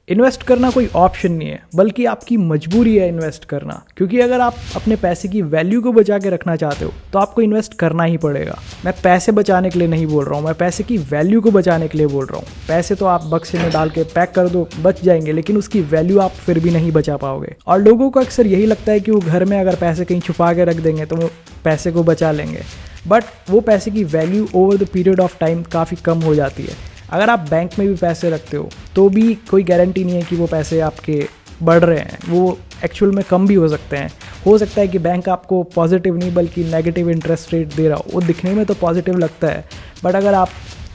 Invest करना कोई option नहीं है, बल्कि आपकी मजबूरी है इन्वेस्ट करना। क्योंकि अगर आप अपने पैसे की वैल्यू को बचा के रखना चाहते हो तो आपको इन्वेस्ट करना ही पड़ेगा। मैं पैसे बचाने के लिए नहीं बोल रहा हूँ, मैं पैसे की वैल्यू को बचाने के लिए बोल रहा हूँ। पैसे तो आप बक्से में डाल के पैक कर दो, बच जाएंगे, लेकिन उसकी वैल्यू आप फिर भी नहीं बचा पाओगे। और लोगों को अक्सर यही लगता है कि वो घर में अगर पैसे कहीं छुपा के रख देंगे तो वो पैसे को बचा लेंगे, बट वो पैसे की value over the period of time काफ़ी कम हो जाती है। अगर आप बैंक में भी पैसे रखते हो तो भी कोई गारंटी नहीं है कि वो पैसे आपके बढ़ रहे हैं, वो एक्चुअल में कम भी हो सकते हैं। हो सकता है कि बैंक आपको पॉजिटिव नहीं बल्कि नेगेटिव इंटरेस्ट रेट दे रहा हो। वो दिखने में तो पॉजिटिव लगता है, बट अगर आप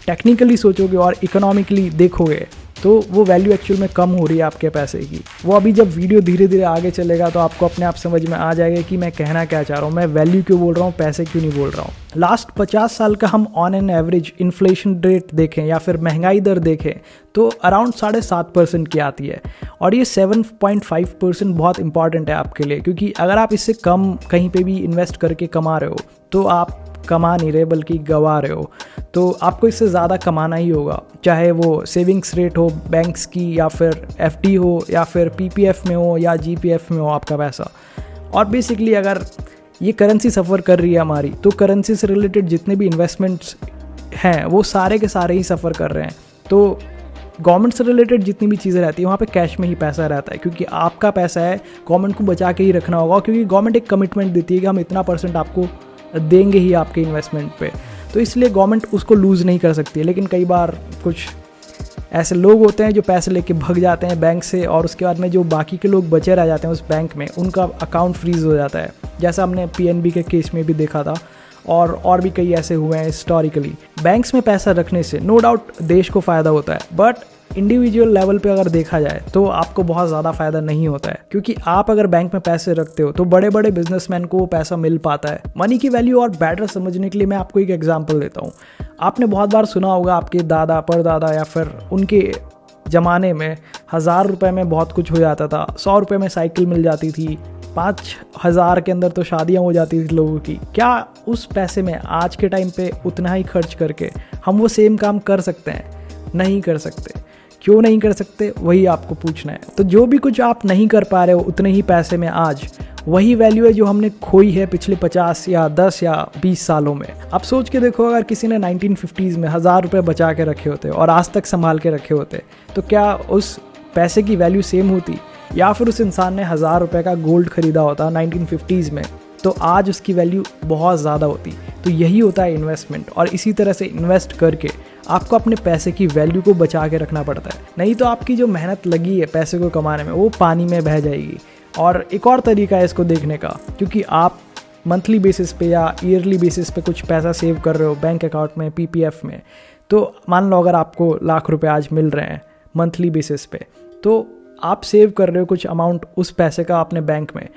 टेक्निकली सोचोगे और इकोनॉमिकली देखोगे तो वो वैल्यू एक्चुअल में कम हो रही है आपके पैसे की। वो अभी जब वीडियो धीरे धीरे आगे चलेगा तो आपको अपने आप समझ में आ जाएगा कि मैं कहना क्या चाह रहा हूँ, मैं वैल्यू क्यों बोल रहा हूँ, पैसे क्यों नहीं बोल रहा हूँ। लास्ट 50 साल का हम on an average inflation rate देखें या फिर महंगाई दर देखें तो अराउंड 7.5% की आती है। और ये 7.5% बहुत इंपॉर्टेंट है आपके लिए, क्योंकि अगर आप इससे कम कहीं पे भी इन्वेस्ट करके कमा रहे हो तो आप कमा नहीं रहे बल्कि गवा रहे हो। तो आपको इससे ज़्यादा कमाना ही होगा, चाहे वो सेविंग्स रेट हो बैंक्स की या फिर एफडी हो या फिर पीपीएफ में हो या जीपीएफ में हो आपका पैसा। और बेसिकली अगर ये करेंसी सफ़र कर रही है हमारी, तो करेंसी से रिलेटेड जितने भी इन्वेस्टमेंट्स हैं वो सारे के सारे ही सफ़र कर रहे हैं। तो गवर्नमेंट से रिलेटेड जितनी भी चीज़ें रहती हैं वहाँ पे कैश में ही पैसा रहता है, क्योंकि आपका पैसा है, गवर्नमेंट को बचा के ही रखना होगा, क्योंकि गवर्नमेंट एक कमिटमेंट देती है कि हम इतना % आपको देंगे ही आपके इन्वेस्टमेंट पे। तो इसलिए गवर्नमेंट उसको लूज़ नहीं कर सकती है। लेकिन कई बार कुछ ऐसे लोग होते हैं जो पैसे लेके भग जाते हैं बैंक से, और उसके बाद में जो बाकी के लोग बचे रह जाते हैं उस बैंक में, उनका अकाउंट फ्रीज हो जाता है, जैसा हमने पीएनबी के केस में भी देखा था और भी कई ऐसे हुए हैं हिस्टोरिकली। बैंक्स में पैसा रखने से नो डाउट देश को फ़ायदा होता है, बट इंडिविजुअल लेवल पे अगर देखा जाए तो आपको बहुत ज़्यादा फ़ायदा नहीं होता है। क्योंकि आप अगर बैंक में पैसे rखते हो तो बड़े बड़े बिजनेसमैन को वो पैसा मिल पाता है। मनी की वैल्यू और बेटर समझने के लिए मैं आपको एक एग्जांपल देता हूँ। आपने बहुत बार सुना होगा, आपके दादा परदादा या फिर उनके ज़माने में 1000 रुपये में बहुत कुछ हो जाता था, 100 रुपये में साइकिल मिल जाती थी, 5000 के अंदर तो शादियाँ हो जाती थी लोगों की। क्या उस पैसे में आज के टाइम पे उतना ही खर्च करके हम वो सेम काम कर सकते हैं? नहीं कर सकते। क्यों नहीं कर सकते, वही आपको पूछना है। तो जो भी कुछ आप नहीं कर पा रहे हो उतने ही पैसे में आज, वही वैल्यू है जो हमने खोई है पिछले 50 या 10 या 20 सालों में। आप सोच के देखो, अगर किसी ने 1950s में 1000 रुपये बचा के रखे होते और आज तक संभाल के रखे होते, तो क्या उस पैसे की वैल्यू सेम होती? या फिर उस इंसान ने 1000 रुपये का गोल्ड खरीदा होता 1950s में, तो आज उसकी वैल्यू बहुत ज़्यादा होती। तो यही होता है इन्वेस्टमेंट, और इसी तरह से इन्वेस्ट करके आपको अपने पैसे की वैल्यू को बचा के रखना पड़ता है। नहीं तो आपकी जो मेहनत लगी है पैसे को कमाने में वो पानी में बह जाएगी। और एक और तरीका है इसको देखने का, क्योंकि आप मंथली बेसिस पे या ईयरली बेसिस पे कुछ पैसा सेव कर रहे हो बैंक अकाउंट में, पीपीएफ में, तो मान लो अगर आपको लाख रुपए आज मिल रहे हैं मंथली बेसिस पे, तो आप सेव कर रहे हो कुछ अमाउंट उस पैसे का अपने बैंक में।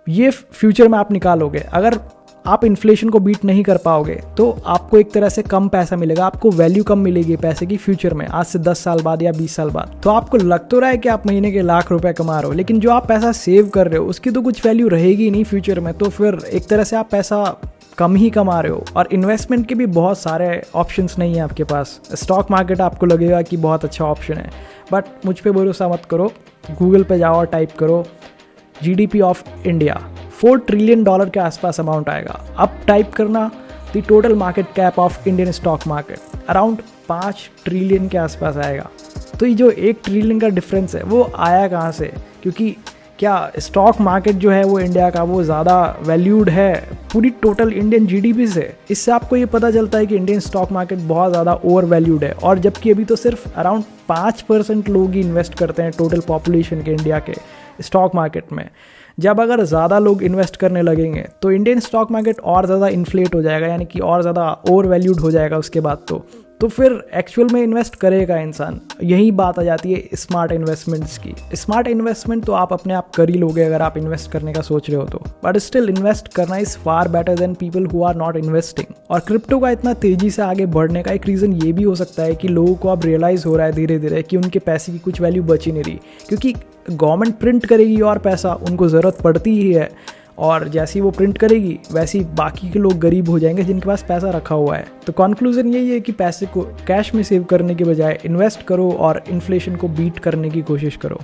ये फ्यूचर में आप निकालोगे। अगर आप इन्फ्लेशन को बीट नहीं कर पाओगे तो आपको एक तरह से कम पैसा मिलेगा, आपको वैल्यू कम मिलेगी पैसे की फ्यूचर में, आज से 10 साल बाद या 20 साल बाद। तो आपको लग तो रहा है कि आप महीने के लाख रुपए कमा रहे हो, लेकिन जो आप पैसा सेव कर रहे हो उसकी तो कुछ वैल्यू रहेगी नहीं फ्यूचर में। तो फिर एक तरह से आप पैसा कम ही कमा रहे हो। और इन्वेस्टमेंट के भी बहुत सारे ऑप्शंस नहीं है आपके पास। स्टॉक मार्केट आपको लगेगा कि बहुत अच्छा ऑप्शन है, बट मुझ पे भरोसा मत करो। गूगल पे जाओ और टाइप करो जीडीपी ऑफ इंडिया, $4 ट्रिलियन के आसपास अमाउंट आएगा। अब टाइप करना the total market cap of Indian stock market, around 5 trillion के आसपास आएगा। तो ये जो 1 ट्रिलियन का डिफरेंस है वो आया कहाँ से? क्योंकि क्या स्टॉक मार्केट जो है वो इंडिया का वो ज़्यादा वैल्यूड है पूरी टोटल इंडियन जीडीपी से? इससे आपको ये पता चलता है कि इंडियन स्टॉक मार्केट बहुत ज़्यादा ओवर वैल्यूड है। और जबकि अभी तो सिर्फ अराउंड 5% लोग ही इन्वेस्ट करते हैं टोटल पॉपुलेशन के इंडिया के स्टॉक मार्केट में। जब अगर ज़्यादा लोग इन्वेस्ट करने लगेंगे तो इंडियन स्टॉक मार्केट और ज़्यादा इन्फ्लेट हो जाएगा, यानी कि और ज़्यादा ओवर वैल्यूड हो जाएगा उसके बाद। तो फिर एक्चुअल में इन्वेस्ट करेगा इंसान। यही बात आ जाती है स्मार्ट इन्वेस्टमेंट्स की। स्मार्ट इन्वेस्टमेंट तो आप अपने आप कर ही लोगे अगर आप इन्वेस्ट करने का सोच रहे हो तो, बट स्टिल इन्वेस्ट करना is far better than people who are not investing. और क्रिप्टो का इतना तेज़ी से आगे बढ़ने का एक रीज़न ये भी हो सकता है कि लोगों को अब रियलाइज़ हो रहा है धीरे धीरे कि उनके पैसे की कुछ वैल्यू बची नहीं रही, क्योंकि गवर्नमेंट प्रिंट करेगी और पैसा उनको ज़रूरत पड़ती ही है। और जैसे ही वो प्रिंट करेगी वैसे ही बाकी के लोग गरीब हो जाएंगे जिनके पास पैसा रखा हुआ है। तो कंक्लूजन यही है कि पैसे को कैश में सेव करने के बजाय इन्वेस्ट करो और इन्फ्लेशन को बीट करने की कोशिश करो।